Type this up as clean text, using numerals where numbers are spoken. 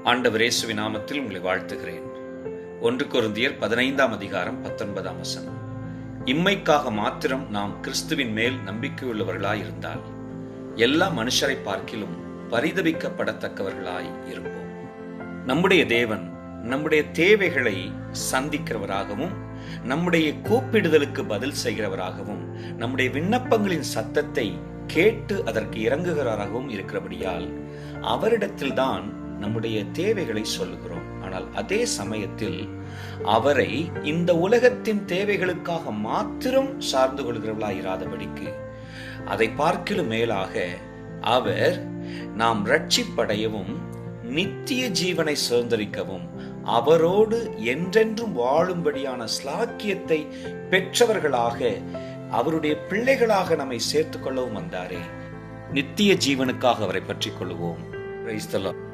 ஆண்டவர் இயேசுவின் நாமத்தில் உங்களை வாழ்த்துகிறேன். 1 கொரிந்தியர் 15ஆம் அதிகாரம் 19ஆம் வசனம். இம்மைக்காக மாத்திரம் நாம் கிறிஸ்துவின் மேல் நம்பிக்கையுள்ளவர்களாயிருந்தால் எல்லா மனுஷரை பார்க்கிலும் பரிதபிக்கப்படத்தக்கவர்களாய் இருப்போம். நம்முடைய தேவன் நம்முடைய தேவைகளை சந்திக்கிறவராகவும், நம்முடைய கூப்பிடுதலுக்கு பதில் செய்கிறவராகவும், நம்முடைய விண்ணப்பங்களின் சத்தத்தை கேட்டு அதற்கு இறங்குகிறவராகவும் இருக்கிறபடியால் அவரிடத்தில்தான் நம்முடைய தேவைகளை சொல்லுகிறோம். ஆனால் அதே சமயத்தில் அவரை இந்த உலகத்தின் தேவைகளுக்காக மாத்திரம் சார்ந்து கொள்கிறவர்களாயிராதபடிக்கு அதை பார்க்கிலும் மேலாக அவர் நாம் ரட்சிப்படையவும் நித்திய ஜீவனை சுதந்தரிக்கவும் அவரோடு என்றென்றும் வாழும்படியான ஸ்லாக்கியத்தை பெற்றவர்களாக அவருடைய பிள்ளைகளாக நம்மை சேர்த்துக் கொள்ளவும் வந்தாரே. நித்திய ஜீவனுக்காக அவரை பற்றிக் கொள்வோம். Praise the Lord.